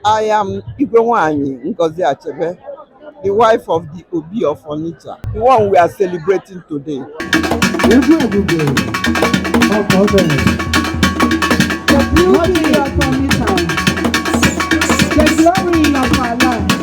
I am Igwe-Nwanyi Ngozi Achecbe, the wife of the Obi of Onitsha, the one we are celebrating today. The beauty of Onitsha, the glory of our land.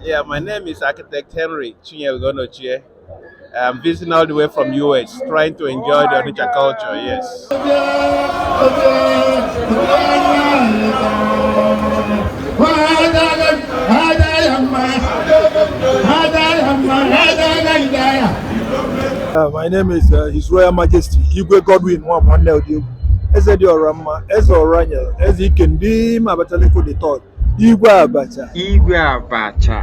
Yeah, my name is Architect Henry Chinyel. I'm visiting all the way from US, trying to enjoy the Onitsha culture, yes. My name is His Royal Majestic Igwe-Nwanyi Ngozi Achecbe. Eze Oranya, Eze Ikendi Mabataleko the third, Igwe Abacha. Igwe Abacha.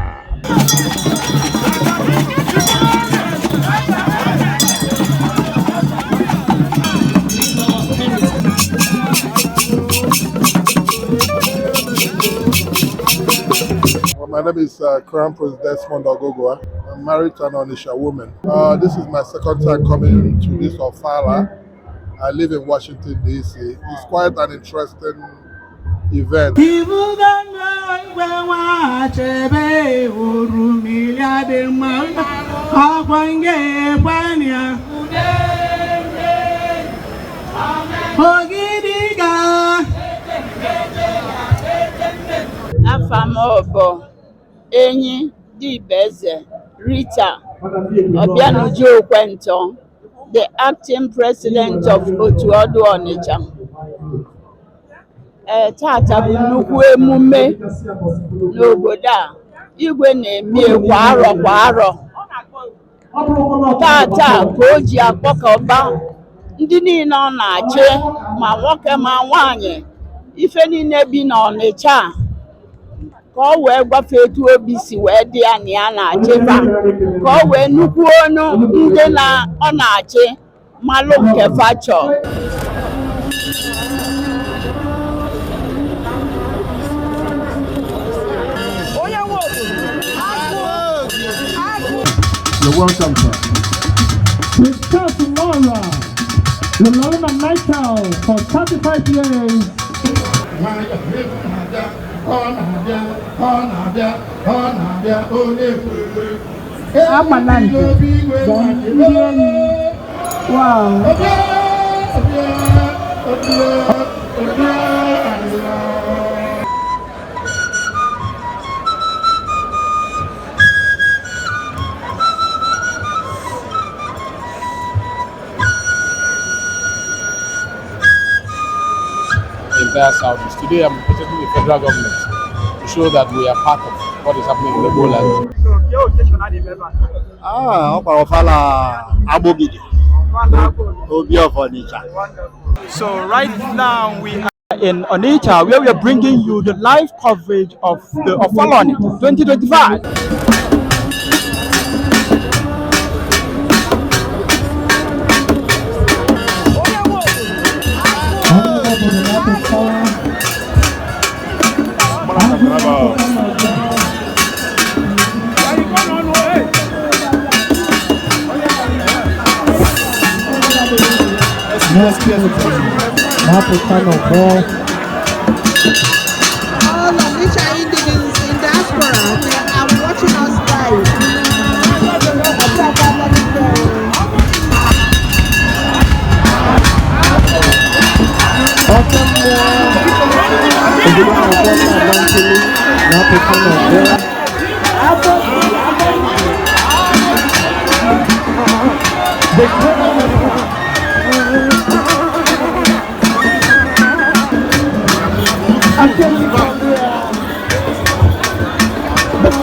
My name is Crown Prince Desmond Ogogoa. I'm married to an Onitsha woman. This is my second time coming to this Ofala. I live in Washington, D.C. It's quite an interesting event. Afamobo Enyi Dibeze Rita Obianuju Okwento, the acting president of Otu-Odu Onitsha. Tata bụ nnukwu emume n'obodo a. Igwe na-eme kwa arọ. Tata ka o ji akpọkọba ndị niile ọ na-achị, ma nwoke ma nwaanyị, ife niile bi n'Onitsha, ka o wee gbafe etu obi si wee dị ya na ya na-achịba, ka o wee nnukwu ọnụ ndị ọ na-achị malụ nke fachọ. You're welcome, sir. Mr. Laura, the Lorna Michael for 35 years. Wow. Entire Southeast. Today I'm representing the federal government to show that we are part of what is happening in the whole land. Ofala Obi Onitsha. So right now we are in Onitsha, where we are bringing you the live coverage of the Ofala 2025. All Onitsha indigenes in diaspora are watching us live.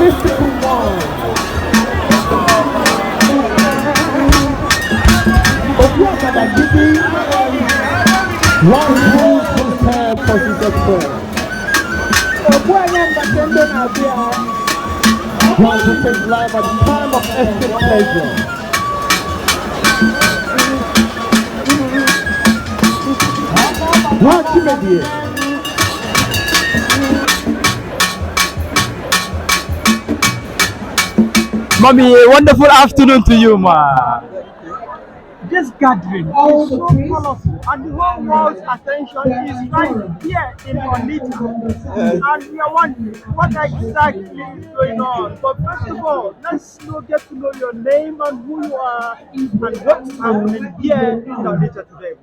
mystical one. Obi Onitsha giving one who prepared for his express. Obi Onitsha one who takes life at the time of escape pleasure. One Chimedie. Mommy, a wonderful afternoon to you, ma. This gathering is so colorful, and the whole world's attention is right here in Onitsha. And we are wondering what exactly is going on. But first of all, let's get to know your name and who you are and what's happening here in Onitsha today.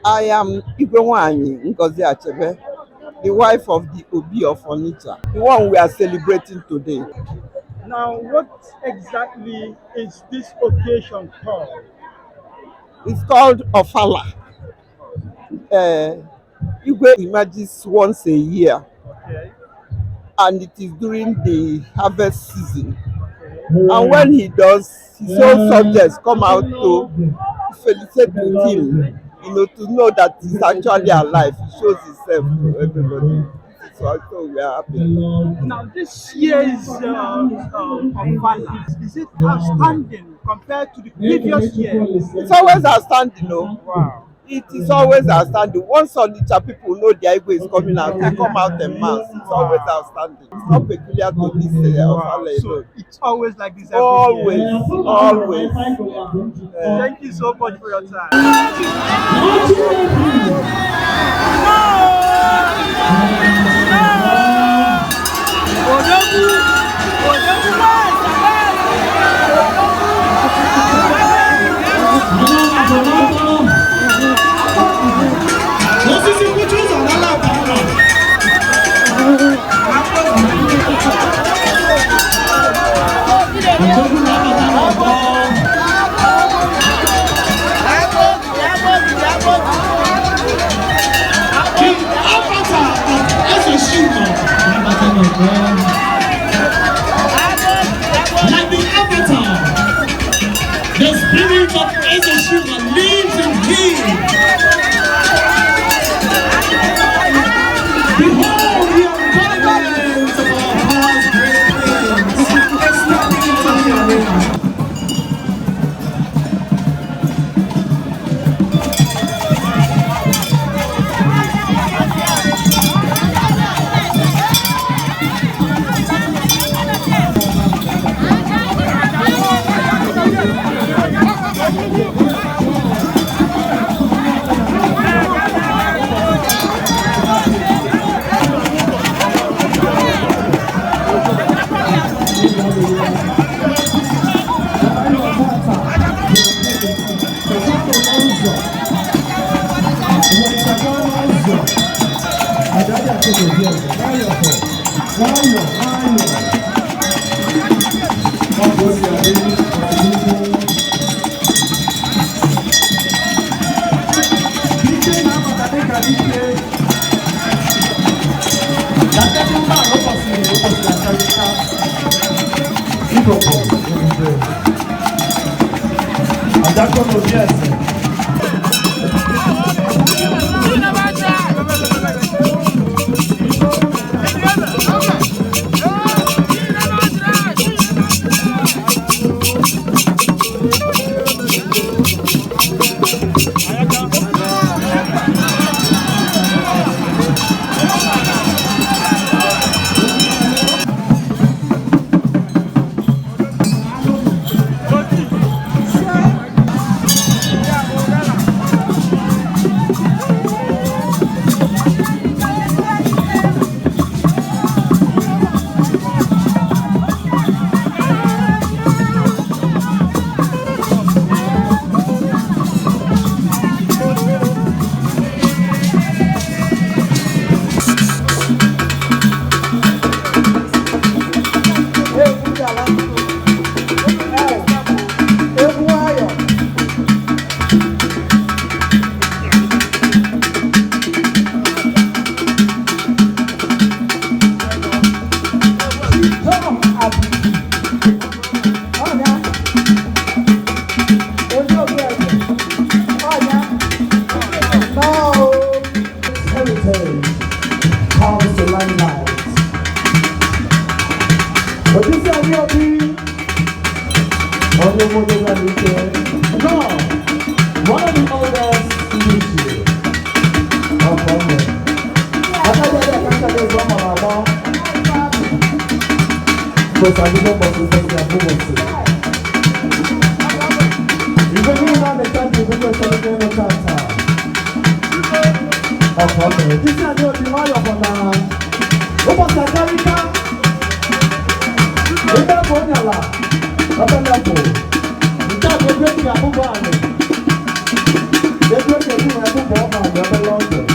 I am Igwe-Nwanyi Ngozi Achecbe, the wife of the Obi of Onitsha, the one we are celebrating today. Now, what exactly is this occasion called? It's called Ofala. Igwe emerges once a year, Okay. and it is during the harvest season. And when he does, his own subjects come out to felicitate with him, to know that he's actually alive. He shows himself to everybody. So we are happy. Now, this year's Ofala, is it outstanding compared to the previous year? It's always outstanding, Wow. It is always outstanding. Once Onitsha people know the Igwe is coming out, they come out en masse. It's always outstanding. It's not peculiar to this Ofala So alone. it's always like this every Always, year. always. Thank you so much for your time. Like the avatar, the spirit of Egwu lives in him. Behold the embodiment of our past great things, extending into the arena.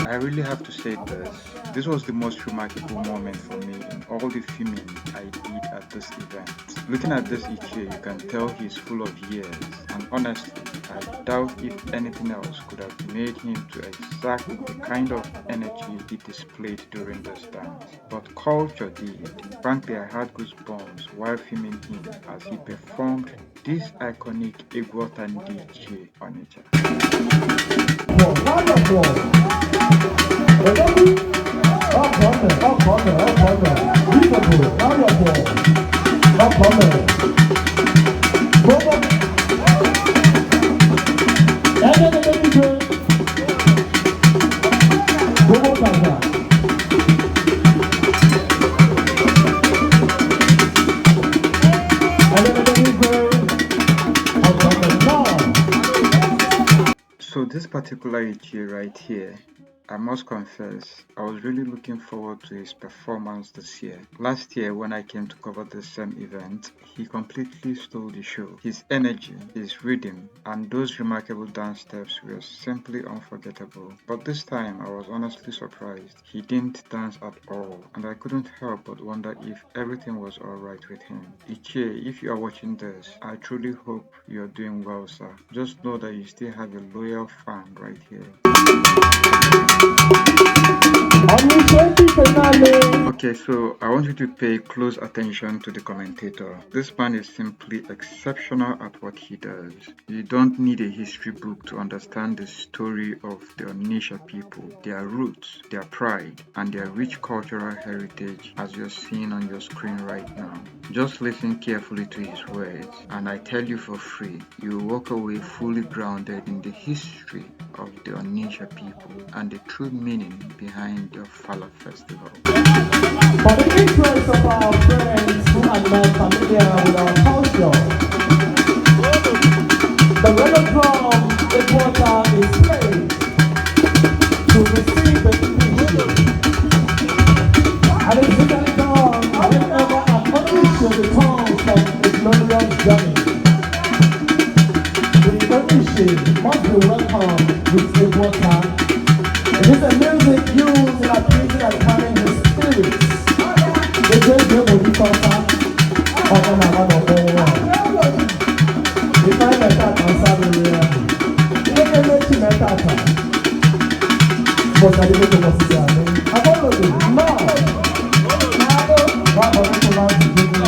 I really have to say this. This was the most remarkable moment for me in all the filming I did at this event. Looking at this Ichie, you can tell he's full of years, and honestly, I doubt if anything else could have made him to exactly the kind of energy he displayed during this dance. But culture did. Frankly, I had goosebumps while filming him as he performed this iconic Egwu OTA Ndi Ichie Onitsha. So this particular Ichie right here, I must confess, I was really looking forward to his performance this year. Last year when I came to cover the same event, he completely stole the show. His energy, his rhythm, and those remarkable dance steps were simply unforgettable. But this time I was honestly surprised. He didn't dance at all, and I couldn't help but wonder if everything was alright with him. Ichie, if you are watching this, I truly hope you are doing well, sir. Just know that you still have a loyal fan right here. Okay, so I want you to pay close attention to the commentator. This man is simply exceptional at what he does. You don't need a history book to understand the story of the Onitsha people, their roots, their pride, and their rich cultural heritage as you're seeing on your screen right now. Just listen carefully to his words, and I tell you for free, you will walk away fully grounded in the history of the Onitsha people and the true meaning behind the Ofala festival. For the interest of our friends who are not familiar with our culture, the red drum reporter is played to receive the invitation. And it's usually done whenever an Onitsha returns from a glorious journey. The Onitsha must be welcomed with a water. It is a music used in appeasing and calming the spirits. The great game of the culture of an amount of the find a cat on Saturday. You can make him a cat. But I didn't know what to say. I don't know. No. What was it about to do? No.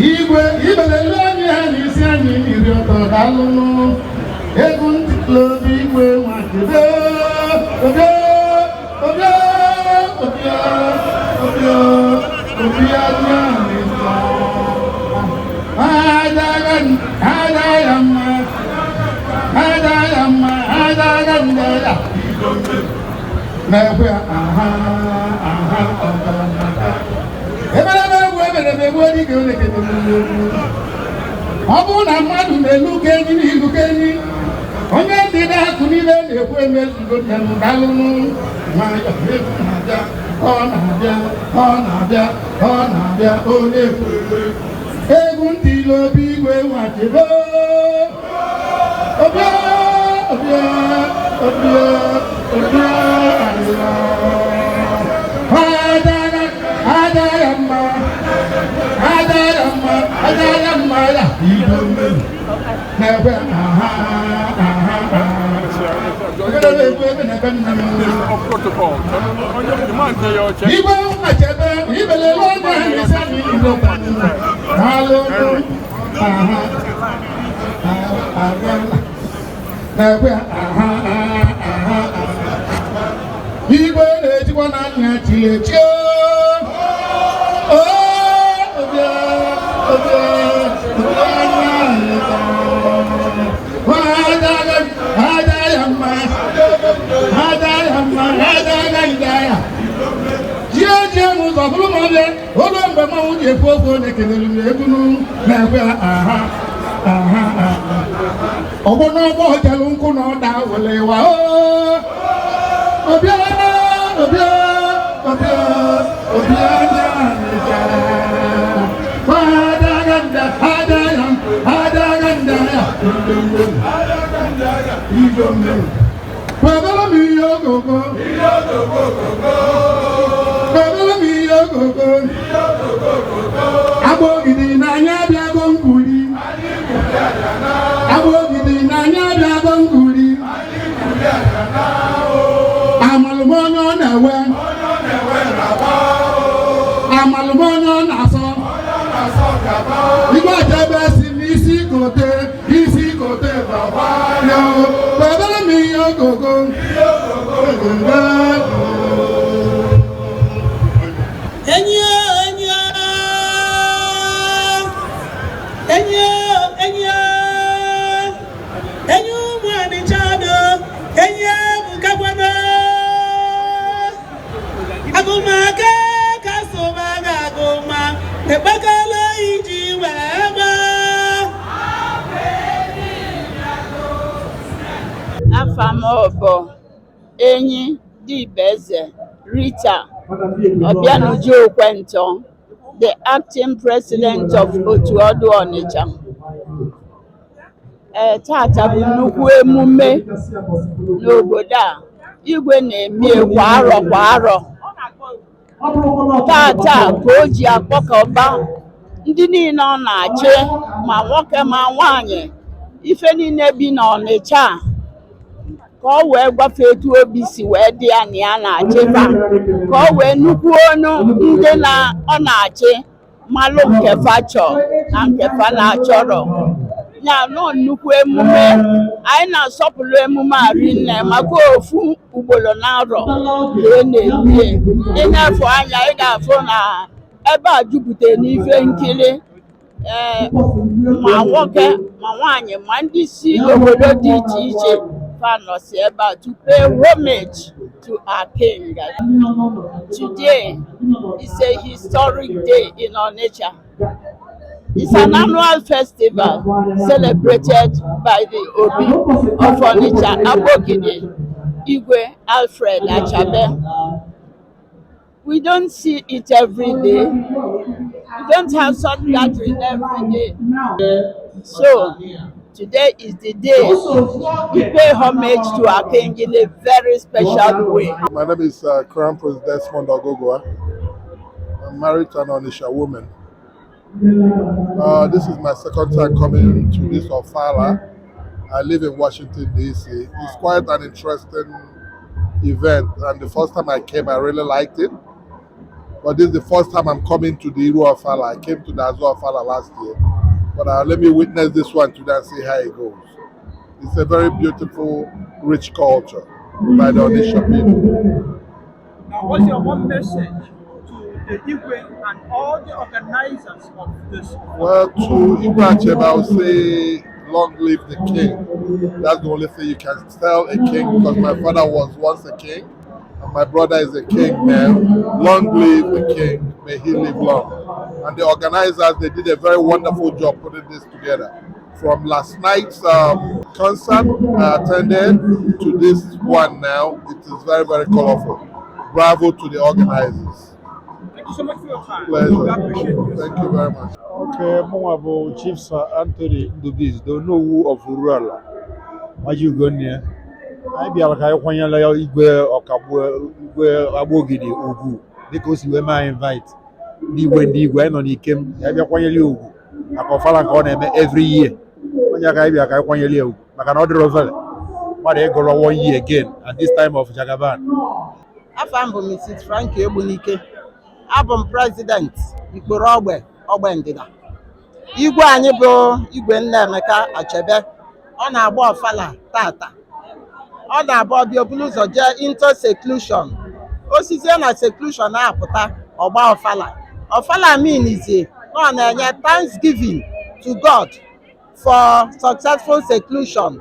Igwe ibelele anyị ha n'isi anyị iri ọtọ dalụnụ egwu ndị obi igwe nwachide obia obia obia obia obia n'ịsa adayamma adayamma na-ekwe aha ọ bụrụ na mmadụ na-elu ka enyi n'ilu ka enyi onye ndị na-akụ niile na-ekwu emezugo na ndalụnụ ma ọ na-abịa ọ na-abịa ọ na-abịa onye egwu ndị ile obi igwe nwachebe ọbịa ọbịa ọbịa ọbịa adayamma adayamma ya igwe na-ekwe aha Igwe Achecbe ibelele onye n'isi anyị Igbo n'alụnụ aha na-ekwe aha Igwe na-ejikwa n'anya chilechi ọgbọnọ ọgbọ jelu nkụ na ọda welewa ọbịa ọbịa ọbịa ọbịa agbogidi n'anya bịago ngwuri agbogidi n'anya bịago ngwuri amalụmonye ọ na-ewe amalụmonye ọ na-asọ Igwe Achecbe si n'isi kote baba yo babala mi ogogo enyo enyo enyo enyo enyo mwani chado enyo mukabwana agoma kasoba agoma ebakala iji weba afamobo enyi dibeze Rita Obianuju Okwento, the acting president of Otu-Odu Onitsha. Tata bụ nnukwu emume n'obodo a igwe na-eme kwa arọ tata ka o ji akpọkọba ndị niile ọ na-achị ma nwoke ma nwanyị ife niile bi n'Ọnịcha ka ọ wee gwafe etu obi si wee dị ya na ya na-achịba ka ọ wee nnukwu ọnụ ndị ọ na-achị malụ nke fachọ na nke fa na-achọrọ ya nọ nnukwu emume anyị na-asọpụrụ emume arinne maka ofu ugboro n'arọ ka na-ebie ịnyefe anya ị ga-afụ na ebe a jupụtara n'ife nkiri ma nwoke ma nwanyị ma ndị si obodo dị iche iche fanọsi ebe a to pay homage to our king. Today is a historic day in Onitsha. It's an annual festival celebrated by the Obi of Onitsha, Abogide, Igwe Alfred Achecbe. We don't see it every day. We don't have such gathering every day. So today is the day we pay homage to our king in a very special way. My name is Crown Prince Desmond Ogogoa. I'm married to an Onitsha woman. This is my second time coming to this Ofala. I live in Washington, D.C. It's quite an interesting event, and the first time I came, I really liked it. but this is the first time I'm coming to the Iru Ofala. I came to the Egwu Ofala last year, but let me witness this one today and see how it goes. It's a very beautiful, rich culture by the Onitsha people. Now, what's your one message to the Igwe and all the organizers of this? Well, to Igwe Achecbe, I would say, long live the king. That's the only thing you can tell a king, because my father was once a king, and my brother is a king now. Long live the king. May he live long. And the organizers, they did a very wonderful job putting this together. From last night's concert I attended to this one now, it is very, very colorful. Bravo to the organizers. Thank you so much for your time. Pleasure. We appreciate you. Thank you very much. Okay, Mwabo Chief Sir Anthony Ndubiz, don't know who of Urala. Why you go near? I be like I want you Igwe or Igwe Abogidi Ugu because you were my invite. The when the when he came, I be Ugu. I can follow on every year. When you guys be like I want you, I can order over. But they go 1 year again at this time of Jagaban. Afam bụ Mrs. Frank Egbunike. Abụ m president Ikporo Ogbe Ndịda. Igwe anyị bụ Igwe Nnaemeka Achebe. Ọ na-agba ọfala tata. Ọ na-abụ ọbịa obulu ụzọ jee into seclusion. Osizie na seclusion na-apụta ọgba ọfala. Ọfala means ọ na-enye thanksgiving to God for successful seclusion.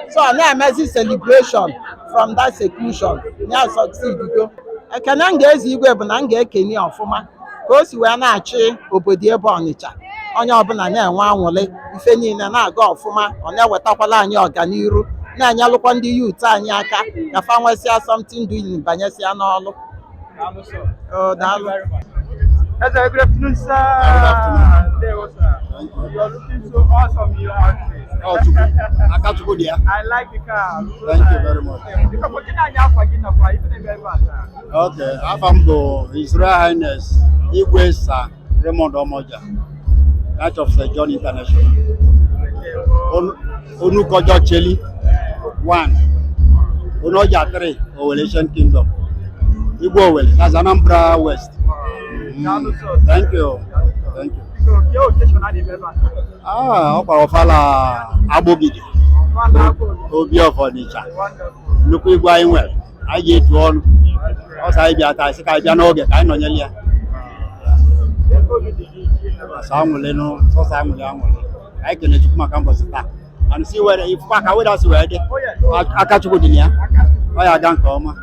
So ọ na-emezi celebration from that seclusion. Ya succeed go. Ekene m ga-ezi Igwe bụ na m ga-ekeni ọfụma ka o si wee na-achị obodo ebe Ọnịcha. Onye ọbụla na-enwe anwụlị, ife niile na-aga ọfụma, ọ na-ewetakwala anyị ọganiru, na-enyelụkwa ndị youth anyị aka ka fa nwesịa something doing banyesịa n'ọlụ. Daalụ. Good afternoon, sir. Good afternoon. There was, you are looking so awesome in your outfit. I like the car. Thank you very much. Okay, Afambo, His Royal Highness Igwe Sir Raymond Omoja, Knight of St. John International. Onukojo Cheli 1, Onoja 3, Owelation Kingdom. Igbo Owele, that's Anambra West. Thank you. Thank you. Ofala Abogidi. Obi Onitsha. Look, we going well. I get one. Also, I be at I say I be no get. I know nearly. Samuleno, so Samuleno. I can take my campus and see whether if back away that's where I catch you in here. I don't come.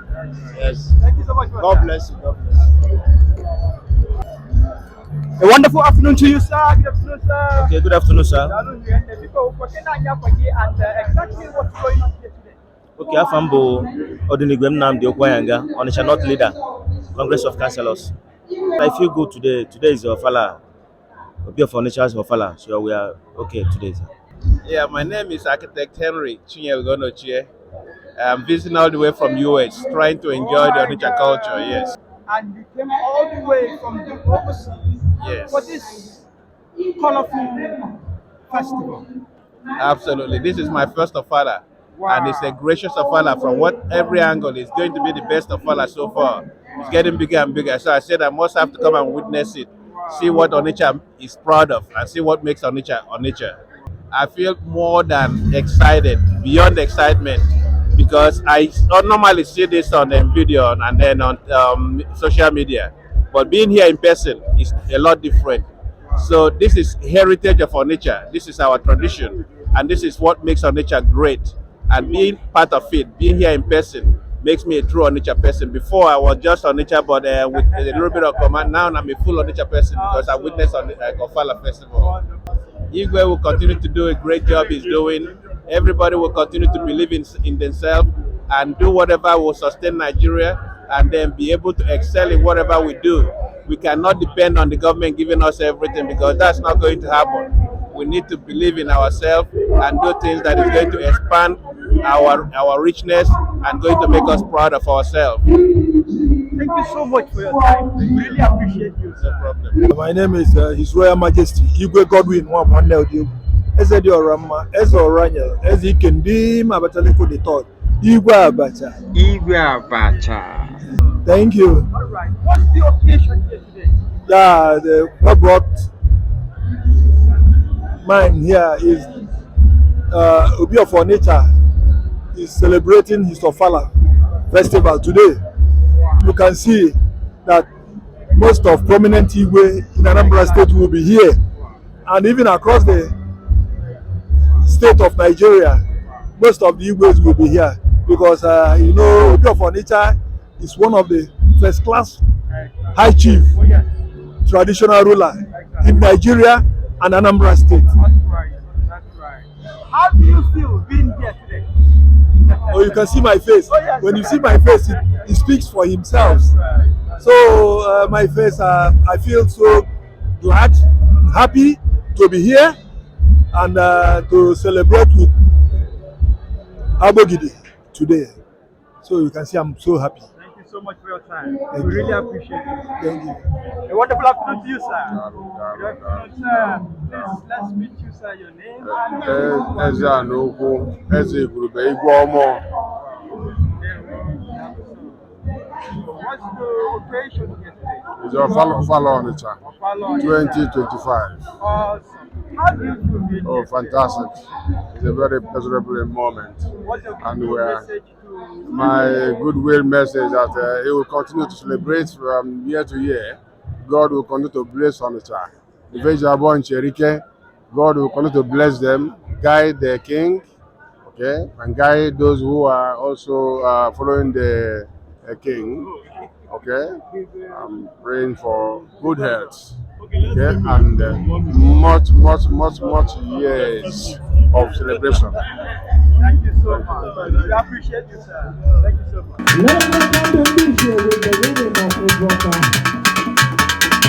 Yes. Thank you so much. God bless you. God bless you. A wonderful afternoon to you, sir. Good afternoon, sir. Okay, good afternoon, sir. And exactly what's going on here today? Okay, Afambo Odinigwem the Okwayanga, Onitsha North Leader, Congress of Councillors. I feel good today. Today is Ofala. Obi Onitsha's Ofala. So we are okay today, sir. Yeah, my name is Architect Henry Igwe-Nwanyi. I'm visiting all the way from US, trying to enjoy the Onitsha culture, yes. And you came all the way from the overseas. Yes. For this colorful festival. Absolutely. This is my first Ofala. Wow. And it's a gracious Ofala from what every angle is going to be the best Ofala so far. It's getting bigger and bigger. So I said I must have to come and witness it, see what Onitsha is proud of, and see what makes Onitsha Onitsha. I feel more than excited, beyond excitement, because I normally see this on video and then on social media. But being here in person is a lot different. So this is heritage of Onitsha. This is our tradition. And this is what makes Onitsha great. And being part of it, being here in person, makes me a true Onitsha person. Before I was just Onitsha, but with a little bit of command. Now I'm a full Onitsha person because I witnessed on the Ofala Festival. Igwe will continue to do a great job he's doing. Everybody will continue to believe in themselves and do whatever will sustain Nigeria, and then be able to excel in whatever we do. We cannot depend on the government giving us everything, because that's not going to happen. We need to believe in ourselves and do things that is going to expand our richness and going to make us proud of ourselves. Thank you so much for your time. We really appreciate you, sir. No problem. My name is His Royal Majesty Igwe-Nwanyi Ngozi Achecbe Orama, Oranya, Egwu Ndi Otu-Odu, Igwe Abacha. Igwe Abacha. Thank you. All right. What's the occasion here today? Yeah, what brought mine here is Obi Onitsha is celebrating his Ofala festival today. You can see that most of prominent Igwe in Anambra State will be here, and even across the state of Nigeria, most of the Igwes will be here because you know Obi Onitsha is one of the first-class high chief traditional ruler in Nigeria and Anambra State. That's right. That's right. How do you feel being here today? Oh, you can see my face. When you see my face, it speaks for himself. So my face, I feel so glad, happy to be here and to celebrate with Abogidi today. So you can see I'm so happy. Thank you so much for your time. We really appreciate it. Thank you. A wonderful afternoon to you, sir. Good afternoon, sir. Please, let's meet you, sir. Your name What's the occasion here today? It's Ofala Onitsha, Ofala 2025. Awesome. How do you feel being Oh, here? fantastic. It's a very pleasurable moment. What's your And goodwill message to my goodwill message that he will continue to celebrate from year to year. God will continue to bless Onitsha. The Vejabo and Cherike, God will continue to bless them, guide the king, okay, and guide those who are also following the king, okay. I'm praying for good health, okay, and much years of celebration. Thank you so much. We appreciate you, sir. Thank you so much. Let us come to this year with the rhythm of Egwu Ofala.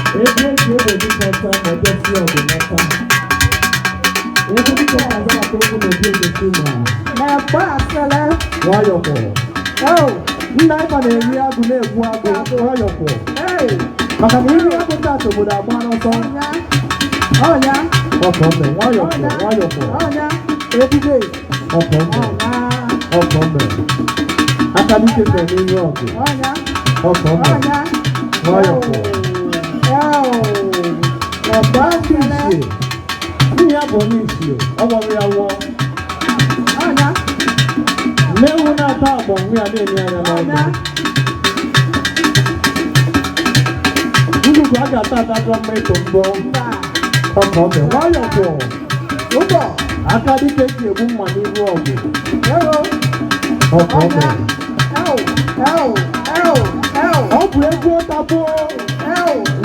Egwu Ndi Otu-Odu Majestic of the matter. Egwu Ndi Ofala is a program of the Suma. Na gbasala. Wayoko. Oh, nna ifa na eri agụ na-egwu agụ. Wayoko. Hey. Maka na iri agụ taata obodo agba n'ọsọ. Ọnya. Ọkọmbe. Wayoko. Wayoko. Ọnya. Ebide. Ọkọmbe. Ọkọmbe. Akalite bẹ̀rẹ̀ ní ọ̀gbìn. Ọnya. Ọkọmbe. Ọnya. Wayoko. Ọ̀gbá ti ṣe. Ní àbọ̀ ní ìṣe. Ọmọ mi àwọ̀. Ọnya. Léwu náà tá àbọ̀ ní adé ní ẹ̀rọ Ọnya. ọ̀gbìn. Nínú àgbà tá a dájọ́ mẹ́tò ń bọ̀. Ọkọmbe. Wayoko. Ụgbọ. Akalite ti egwu mma n'ihu ọ̀gbìn. Hello. Ọkọmbe. Ọ bụ egwu ọtabụ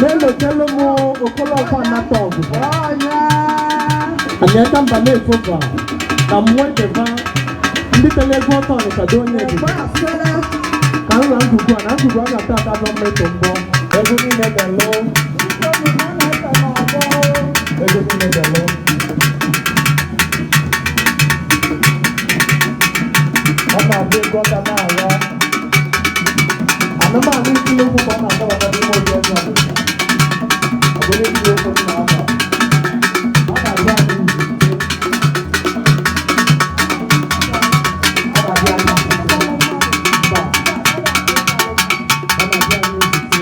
na-elotelu m okoloọkwa nnata ọgụ. Anyị aka mba na-efoba ka mmụọ edeba ndị tele egwu ọtọ Ọnịcha dị onye ebi. Ka nra ngwugwu a na ngwugwu a ga-ata ata bụ mmetọ mbọ. Egwu niile ga-alụ. Egwu niile ga-alụ. Ọ na-abụ egwu ọta na-alụ. Anụmanụ ikiri okwu ka ọ na-akọwata n'ime obi ọjọọ. Ọ bụrụ ikiri okwu m na-aba. Ọ na-abịa anyị nzute. Ọ na-abịa anyị nzute. Mba. Ọ na-abịa anyị nzute.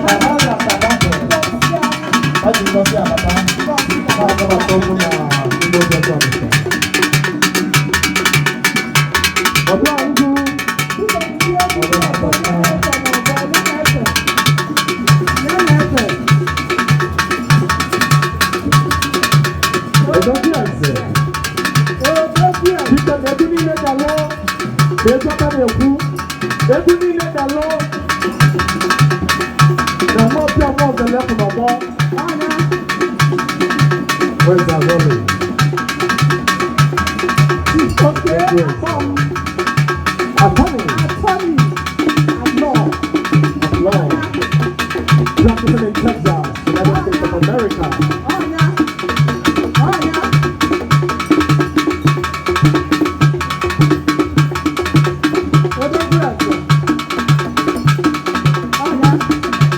Ọ na-abata abata. Ọ ji ngọzi abata. Ọ na-akọwata okwu na ime obi ọjọọ nke. Ọ bụrụ ndụ. Where's that rolling? Practicing in Texas, United States of America.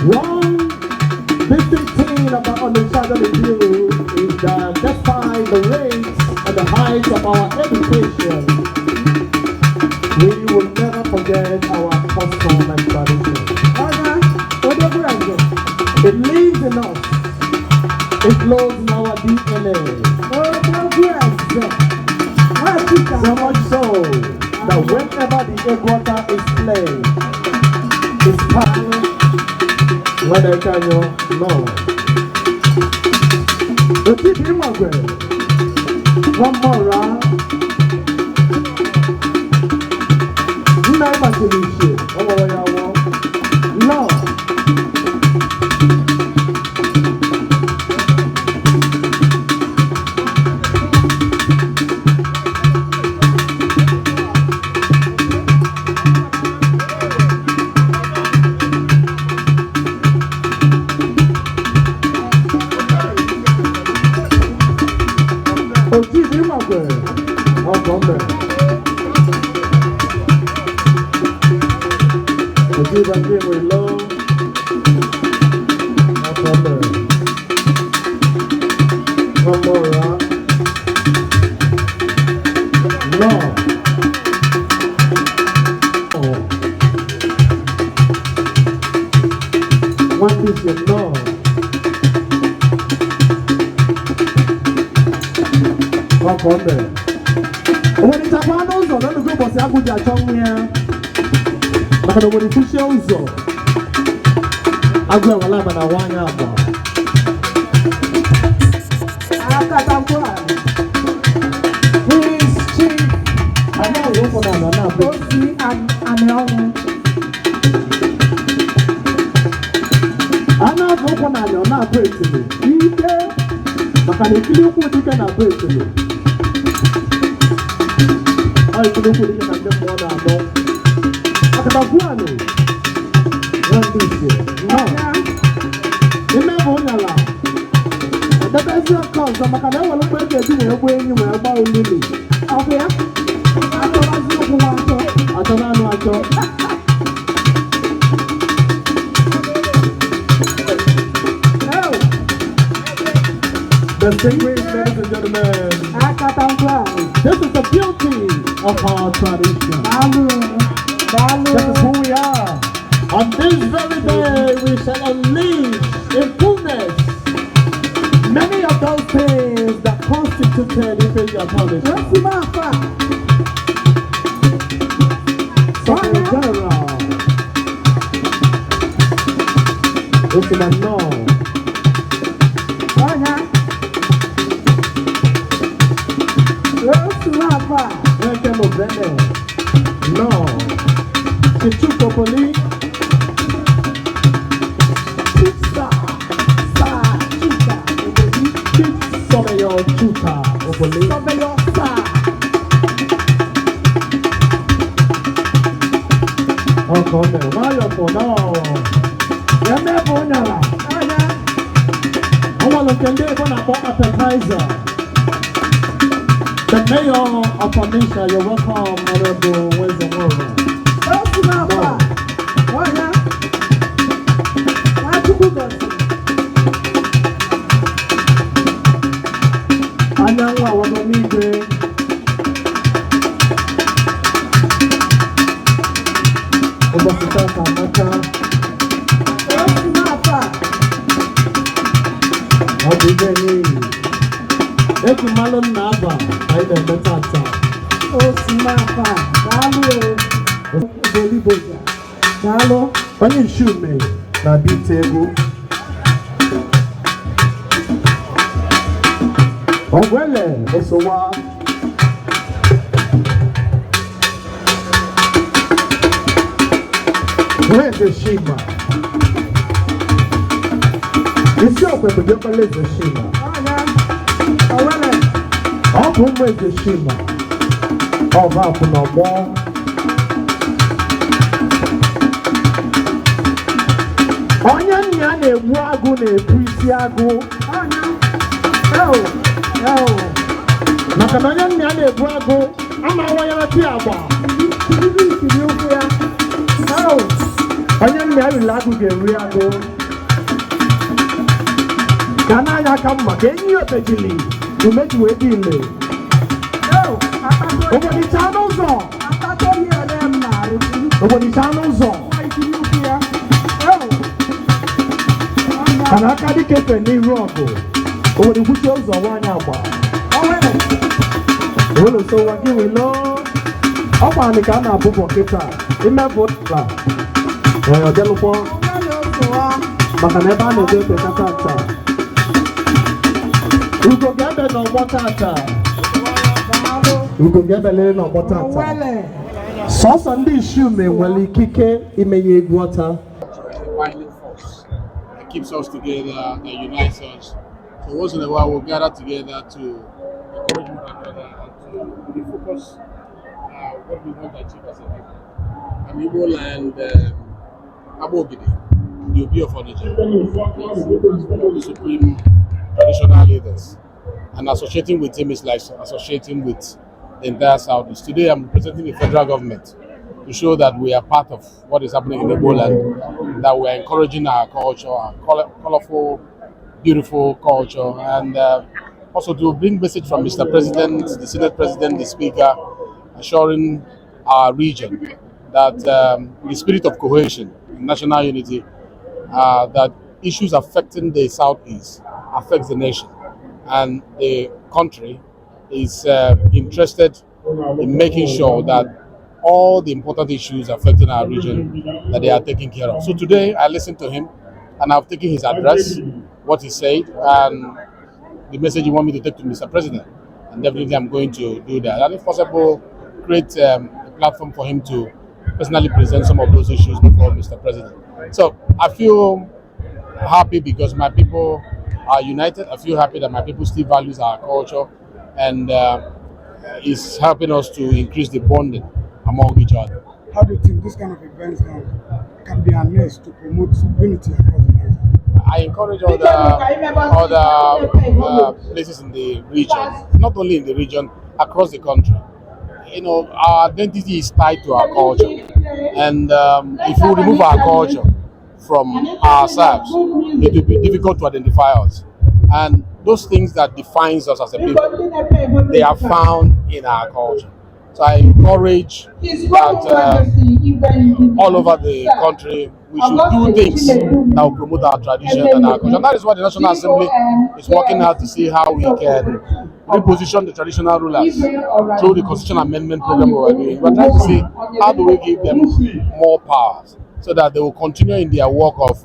One basic thing about Onitsha is that despite the rates and the heights of our education, we will never forget our custom and tradition. Egwu Ota is playing. It's happening. When I can you know. The TV one more round. Never to be shit. Oh, no. When it's a fan also, don't go for Sabu Jachong. But when it's a show, I go a lab and a one hour. Please, Chief. I know you for that. Both me and young. I know you for that. You're not great to me. But I feel you can break to me. I could put it in the morning. What about one? One this no. Remember, Onala. The best of course, I'm going to look at you when you were about Lily. Okay? I don't know. Distinguished ladies and gentlemen, this is the beauty of our tradition. This is who we are. On this very day, we shall unleash in fullness many of those things that constituted Ife punishment. So in general, it's in a no. No, Chichuko Poli. Pizza, Chuka, Sobeyo Chuka, Opoli. Sobeyo Sa. Oh, come on, Mario for now. You're never on your I want to tell you about appetizer. The mayor of Onitsha, you're welcome, Honorable Wisdom Warren. Anyanwa Wagonigwe. Obasita Samaka. Obigeni. Eki Malon Nava, I don't know that. Oh, Simapa, Dalo, Boliboja, Dalo, when you shoot me, na big table. Oh, well, also what? Where's the Shima? It's your paper, you can let the Shima. How come where's the Shima? Oh, wow, no more. Onyan Yane Wagune, Prisiago. Oh, Nakanayan Yane Wago. I'm a Wayana Tiaba. Oh, Onyan Yane Lagu Riago. Can I come back? Can you take to make you a deal? No, over the channels on. Over the channels on. And I can't get a new robo. Over the bushes of one hour. Oh, so what do we know? Ọkwa ka a na-abụ bọkịta imepụ tla ọjelụkwọ maka na ebe a na-eje opekata nta ugo ga-ebe n'ọgbọ tata ugo ga-ebelere n'ọgbọ tata sọsọ ndị ishiume nwere ikike ime ya egwu ọta. It keeps us together, that unites us. So once in a while we'll gather together to encourage one another and to refocus what we want to achieve as a people. And Igbo land, Abogidi, the Obi of Onitsha, is one of the supreme traditional leaders. And associating with him is like associating with the entire Southeast. Today I'm representing the federal government to show that we are part of what is happening in Igbo land, that we are encouraging our culture, our colorful, beautiful culture, and also to bring message from Mr. President, the Senate President, the Speaker, assuring our region that the spirit of cohesion, national unity, that issues affecting the Southeast affects the nation, and the country is interested in making sure that all the important issues affecting our region, that they are taken care of. So today I listened to him and I've taken his address, what he said, and the message he wanted me to take to Mr. President. And definitely I'm going to do that. And if possible, create a platform for him to personally present some of those issues before Mr. President. So I feel happy because my people are united. I feel happy that my people still values our culture and is helping us to increase the bonding among each other. How do you think this kind of events now can be harnessed to promote unity across the nation? I encourage other places in the region, not only in the region, across the country. You know, our identity is tied to our culture, and if we remove our culture from ourselves, it will be difficult to identify us. And those things that defines us as a people, they are found in our culture. So I encourage that all over the country, we should do things that will promote our tradition and our culture. And that is what the National Assembly is working out to see how we can reposition the traditional rulers through the Constitution Amendment program we are doing. We're trying to see how do we give them more powers so that they will continue in their work of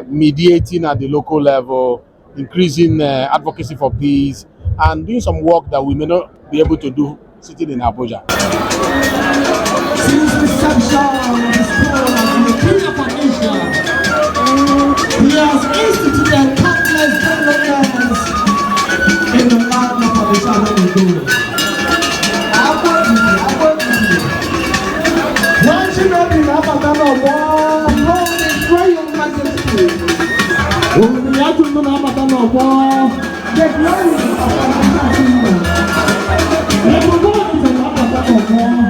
mediating at the local level, increasing advocacy for peace, and doing some work that we may not be able to do sitting in Abuja. Since the sunshine is born the King of Asia, he has instituted countless developments in the land of Onitsha. Once you know the Abatana war, Lord destroy your majesty. When we have to know Abatana war, the glory of Onitsha kingdom. Everyone is an Abatana war.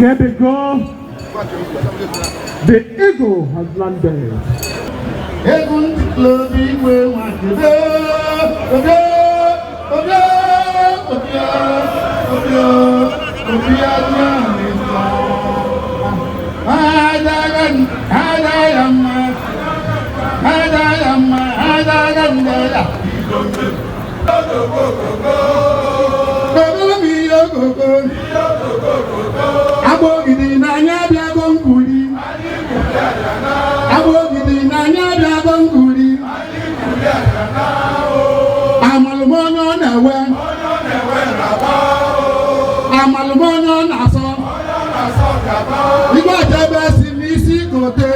Get the go. The eagle has landed. Egwu Ndi Igwe-Nwanyi Abogidi na anya bịago nkuli Igwe